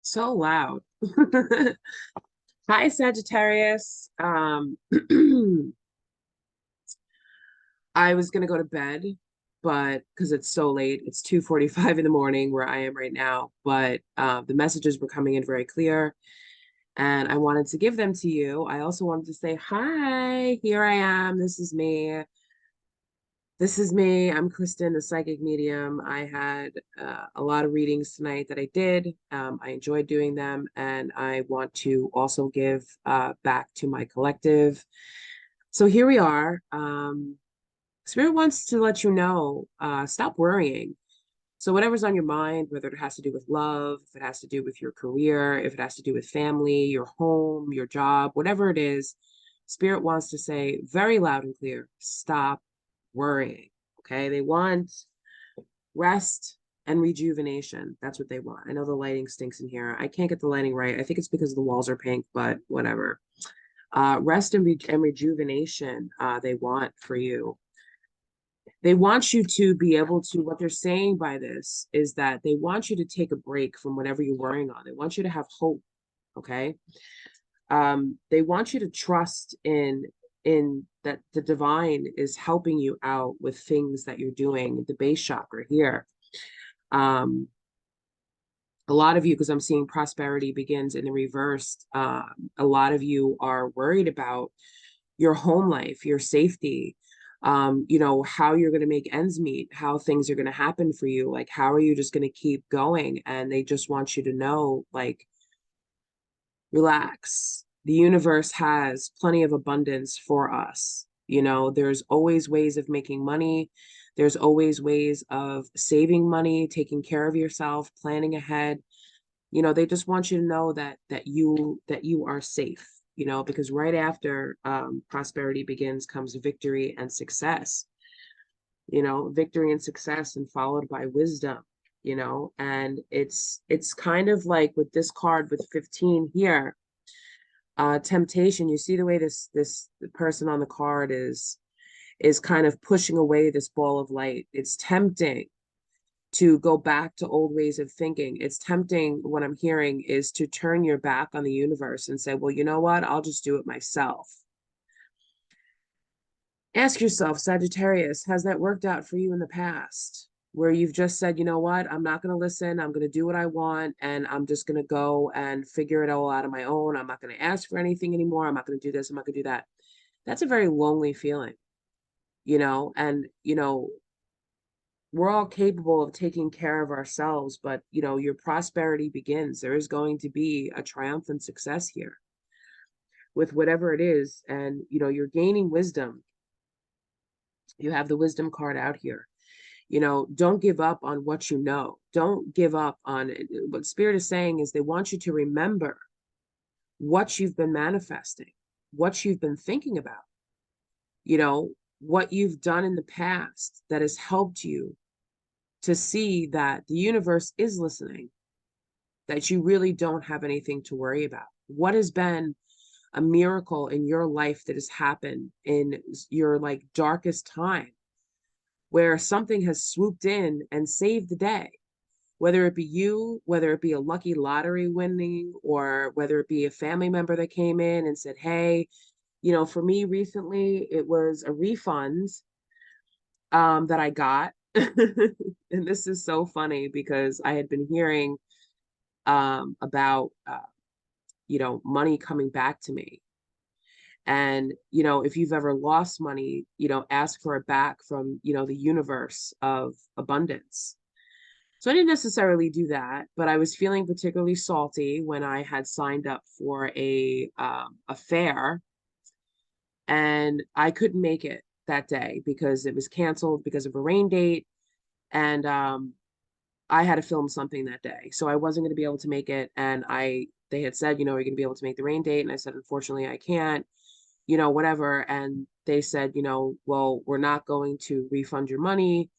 So loud. Hi, Sagittarius. I was gonna go to bed, but because it's so late, it's 2:45 in the morning where I am right now. But the messages were coming in very clear, and I wanted to give them to you. I also wanted to say, hi, here I am. This is me. This is me. I'm Kristen, the psychic medium. I had a lot of readings tonight that I did. I enjoyed doing them, and I want to also give back to my collective. So here we are. Spirit wants to let you know, stop worrying. So whatever's on your mind, whether it has to do with love, if it has to do with your career, if it has to do with family, your home, your job, whatever it is, Spirit wants to say very loud and clear, stop worrying. Okay. They want rest and rejuvenation. That's what they want. I know the lighting stinks in here. I can't get the lighting right. I think it's because the walls are pink, but whatever. Rest and rejuvenation, they want for you. They want you to be able to, what they're saying by this is that they want you to take a break from whatever you're worrying on. They want you to have hope. Okay. They want you to trust in that the divine is helping you out with things that you're doing, the base chakra here. Um, a lot of you, because I'm seeing prosperity begins in the reverse, a lot of you are worried about your home life, your safety, how you're going to make ends meet, how things are going to happen for you. Like, how are you just going to keep going? And they just want you to know, like, relax. The universe has plenty of abundance for us. There's always ways of making money. There's always ways of saving money, taking care of yourself, planning ahead. They just want you to know that you are safe, because right after prosperity begins comes victory and success, victory and success and followed by wisdom, and it's kind of like with this card with 15 here, temptation. You see the way this person on the card is kind of pushing away this ball of light. It's tempting to go back to old ways of thinking. It's tempting, what I'm hearing is to turn your back on the universe and say, well, you know what? I'll just do it myself. Ask yourself, Sagittarius, has that worked out for you in the past? Where you've just said, you know what? I'm not going to listen. I'm going to do what I want. And I'm just going to go and figure it all out on my own. I'm not going to ask for anything anymore. I'm not going to do this. I'm not going to do that. That's a very lonely feeling, and, we're all capable of taking care of ourselves, but your prosperity begins. There is going to be a triumphant success here with whatever it is, and you're gaining wisdom. You have the wisdom card out here. Don't give up on what you know. Don't give up on it. What Spirit is saying is they want you to remember what you've been manifesting, what you've been thinking about, you know what you've done in the past that has helped you to see that the universe is listening, that you really don't have anything to worry about. What has been a miracle in your life that has happened in your like darkest time, where something has swooped in and saved the day, whether it be you, whether it be a lucky lottery winning, or whether it be a family member that came in and said, hey, for me recently, it was a refund that I got. And this is so funny because I had been hearing about money coming back to me. And if you've ever lost money, ask for it back from the universe of abundance. So I didn't necessarily do that, but I was feeling particularly salty when I had signed up for a fair, and I couldn't make it that day because it was canceled because of a rain date. And I had to film something that day, so I wasn't going to be able to make it. And they had said, you're going to be able to make the rain date, and I said, unfortunately, I can't. Whatever. And they said, well, we're not going to refund your money.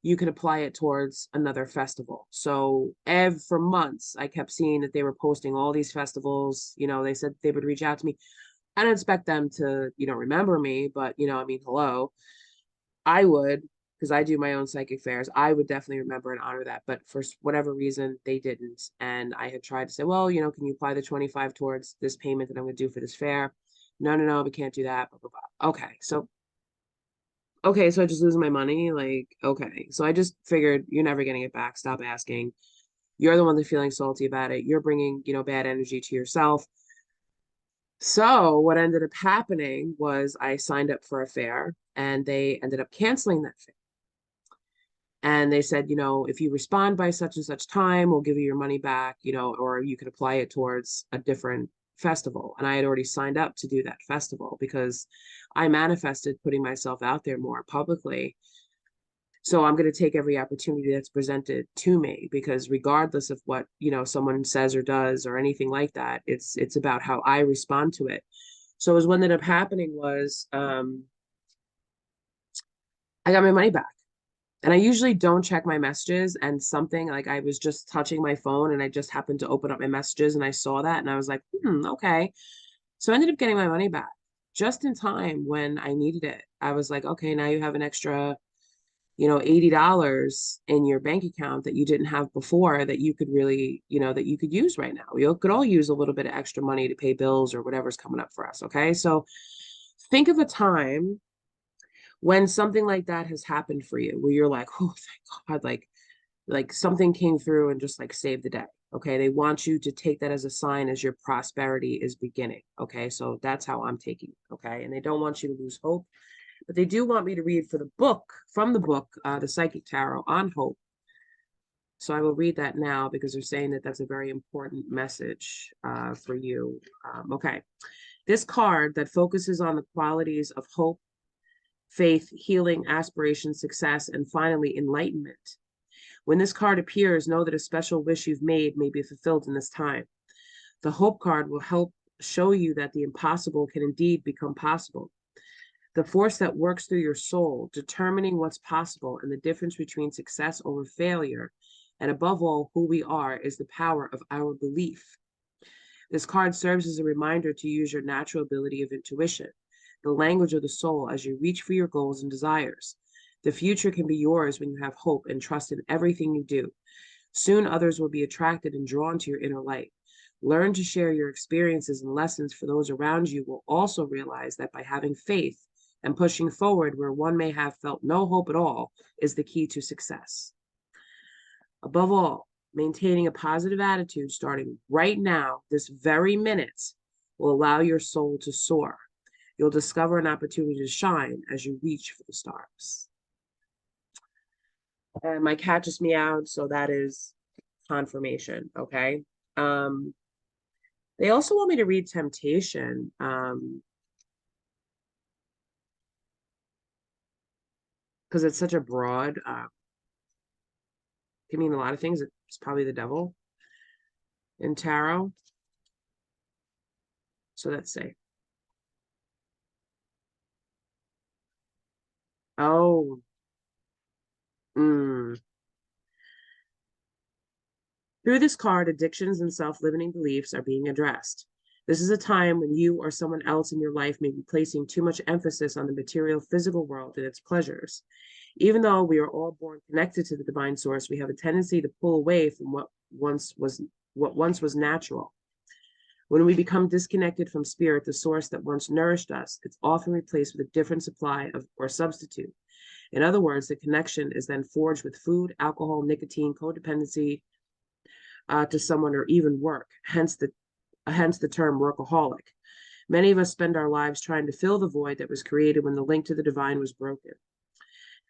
You can apply it towards another festival. So for months, I kept seeing that they were posting all these festivals. They said they would reach out to me. I don't expect them to, remember me, but, I mean, hello, I would. because I do my own psychic fairs, I would definitely remember and honor that. But for whatever reason, they didn't. And I had tried to say, well, can you apply the 25 towards this payment that I'm going to do for this fair? No, no, no, we can't do that. Blah, blah, blah. Okay, so I just lose my money. Like, okay. So I just figured you're never getting it back. Stop asking. You're the one that's feeling salty about it. You're bringing, bad energy to yourself. So what ended up happening was I signed up for a fair and they ended up canceling that fair. And they said, if you respond by such and such time, we'll give you your money back, or you could apply it towards a different festival. And I had already signed up to do that festival because I manifested putting myself out there more publicly. So I'm going to take every opportunity that's presented to me because regardless of what, someone says or does or anything like that, it's about how I respond to it. So as what ended up happening was I got my money back. And I usually don't check my messages and something like I was just touching my phone and I just happened to open up my messages and I saw that and I was like, okay. So I ended up getting my money back just in time when I needed it. I was like, okay, now you have an extra, $80 in your bank account that you didn't have before that you could really, that you could use right now. We could all use a little bit of extra money to pay bills or whatever's coming up for us. Okay. So think of a time when something like that has happened for you where you're like, oh, thank God, like something came through and just like saved the day. Okay. They want you to take that as a sign as your prosperity is beginning. Okay. So that's how I'm taking it. Okay. And they don't want you to lose hope, but they do want me to read from the book, The Psychic Tarot on Hope. So I will read that now because they're saying that that's a very important message for you. Okay. This card that focuses on the qualities of hope, faith, healing, aspiration, success, and finally enlightenment. When this card appears, know that a special wish you've made may be fulfilled in this time. The Hope card will help show you that the impossible can indeed become possible. The force that works through your soul, determining what's possible and the difference between success over failure, and above all, who we are, is the power of our belief. This card serves as a reminder to use your natural ability of intuition, the language of the soul, as you reach for your goals and desires. The future can be yours when you have hope and trust in everything you do. Soon others will be attracted and drawn to your inner light. Learn to share your experiences and lessons for those around you will also realize that by having faith and pushing forward where one may have felt no hope at all is the key to success. Above all, maintaining a positive attitude starting right now, this very minute, will allow your soul to soar. You'll discover an opportunity to shine as you reach for the stars. And my cat just meowed, so that is confirmation, okay? They also want me to read Temptation. Because it's such a broad, can mean a lot of things. It's probably the devil in tarot. So let's say, oh, mm. Through this card, addictions and self-limiting beliefs are being addressed. This is a time when you or someone else in your life may be placing too much emphasis on the material physical world and its pleasures. Even though we are all born connected to the divine source, we have a tendency to pull away from what once was natural. When we become disconnected from spirit, the source that once nourished us, it's often replaced with a different supply of or substitute. In other words, the connection is then forged with food, alcohol, nicotine, codependency to someone, or even work. Hence the term workaholic. Many of us spend our lives trying to fill the void that was created when the link to the divine was broken.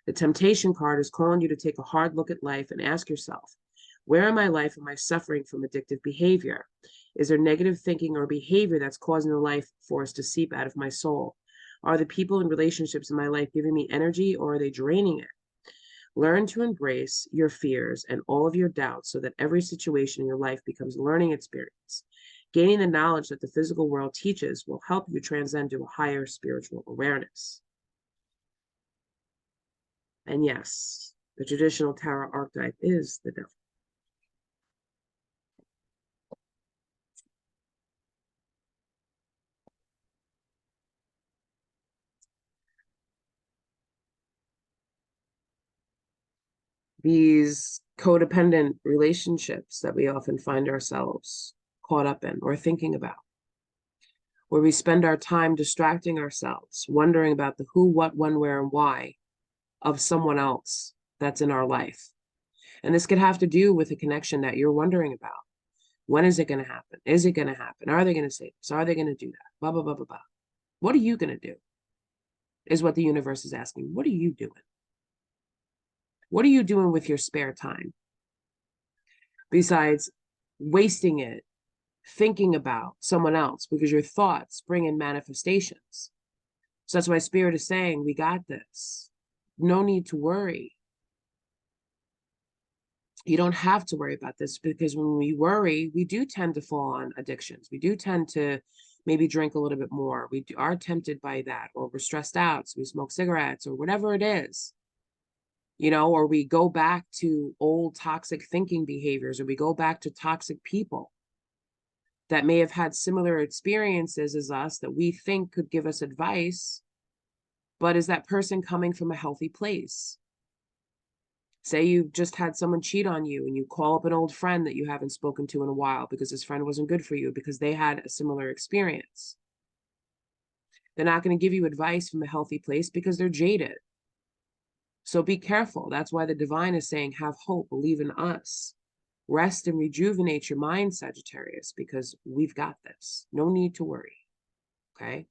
The temptation card is calling you to take a hard look at life and ask yourself, where in my life am I suffering from addictive behavior? Is there negative thinking or behavior that's causing the life force to seep out of my soul? Are the people and relationships in my life giving me energy, or are they draining it? Learn to embrace your fears and all of your doubts so that every situation in your life becomes a learning experience. Gaining the knowledge that the physical world teaches will help you transcend to a higher spiritual awareness. And yes, the traditional tarot archetype is the devil. these codependent relationships that we often find ourselves caught up in or thinking about, where we spend our time distracting ourselves, wondering about the who, what, when, where, and why of someone else that's in our life. And this could have to do with a connection that you're wondering about. When is it going to happen? Is it going to happen? Are they going to say this? Are they going to do that? Blah, blah, blah, blah, blah. What are you going to do? Is what the universe is asking. What are you doing? What are you doing with your spare time? Besides wasting it thinking about someone else, because your thoughts bring in manifestations. So that's why Spirit is saying, we got this. No need to worry. You don't have to worry about this, because when we worry, we do tend to fall on addictions. We do tend to maybe drink a little bit more. We are tempted by that, or we're stressed out, so we smoke cigarettes or whatever it is, or we go back to old toxic thinking behaviors, or we go back to toxic people that may have had similar experiences as us that we think could give us advice, but is that person coming from a healthy place? Say you just had someone cheat on you and you call up an old friend that you haven't spoken to in a while because this friend wasn't good for you because they had a similar experience. They're not going to give you advice from a healthy place because they're jaded. So be careful. That's why the divine is saying, have hope, believe in us. Rest and rejuvenate your mind, Sagittarius, because we've got this. No need to worry. Okay.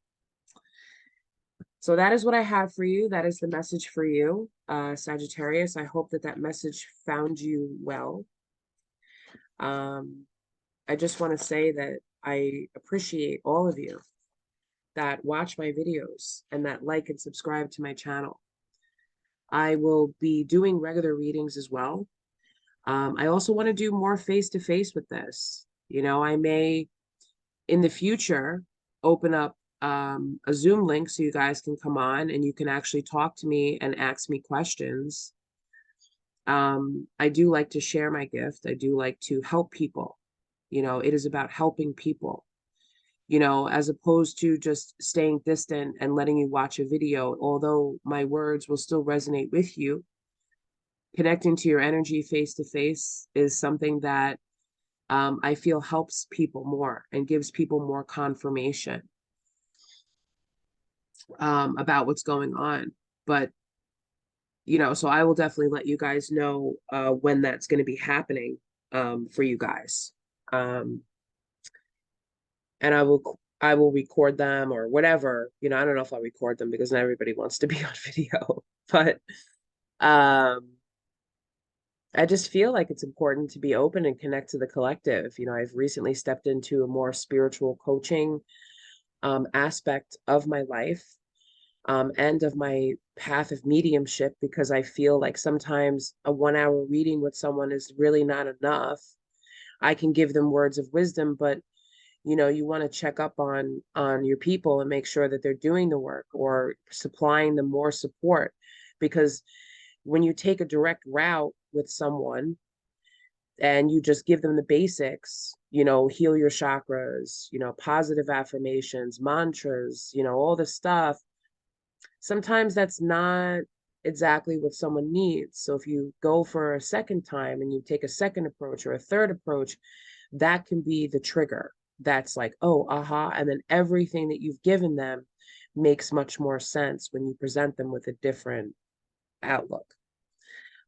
So that is what I have for you. That is the message for you, Sagittarius. I hope that that message found you well. I just want to say that I appreciate all of you that watch my videos and that like and subscribe to my channel. I will be doing regular readings as well. I also want to do more face-to-face with this. I may, in the future, open up a Zoom link so you guys can come on and you can actually talk to me and ask me questions. I do like to share my gift. I do like to help people. It is about helping people, as opposed to just staying distant and letting you watch a video. Although my words will still resonate with you, connecting to your energy face to face is something that I feel helps people more and gives people more confirmation about what's going on. But, so I will definitely let you guys know when that's going to be happening for you guys. And I will record them or whatever. I don't know if I'll record them because not everybody wants to be on video, but I just feel like it's important to be open and connect to the collective. I've recently stepped into a more spiritual coaching aspect of my life and of my path of mediumship, because I feel like sometimes a 1 hour reading with someone is really not enough. I can give them words of wisdom, but you want to check up on your people and make sure that they're doing the work or supplying them more support, because when you take a direct route with someone and you just give them the basics, heal your chakras, positive affirmations, mantras, all this stuff, sometimes that's not exactly what someone needs. So if you go for a second time and you take a second approach or a third approach, that can be the trigger. That's like, oh, aha. And then everything that you've given them makes much more sense when you present them with a different outlook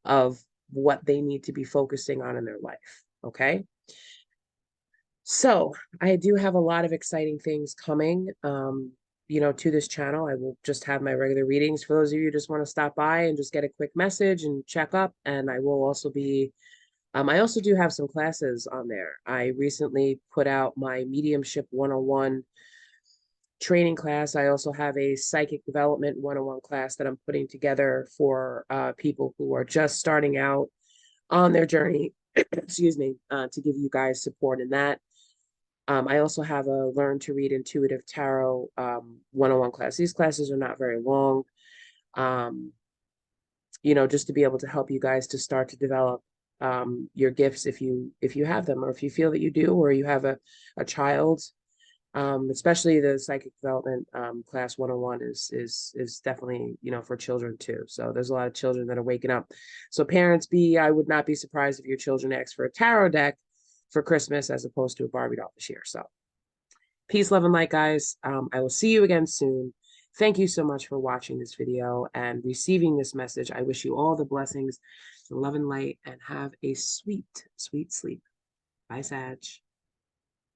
of what they need to be focusing on in their life. Okay. So I do have a lot of exciting things coming, to this channel. I will just have my regular readings for those of you who just want to stop by and just get a quick message and check up. And I will also be, I also do have some classes on there. I recently put out my Mediumship 101 training class. I also have a Psychic Development 101 class that I'm putting together for people who are just starting out on their journey, excuse me, to give you guys support in that. I also have a Learn to Read Intuitive Tarot 101 class. These classes are not very long, just to be able to help you guys to start to develop your gifts if you have them, or if you feel that you do, or you have a child Especially the psychic development class 101 is definitely, you know, for children too. So there's a lot of children that are waking up. So parents, I would not be surprised if your children ask for a tarot deck for Christmas as opposed to a Barbie doll this year. So peace, love, and light, guys. I will see you again soon. Thank you so much for watching this video and receiving this message. I wish you all the blessings, love and light, and have a sweet, sweet sleep. Bye, Sag.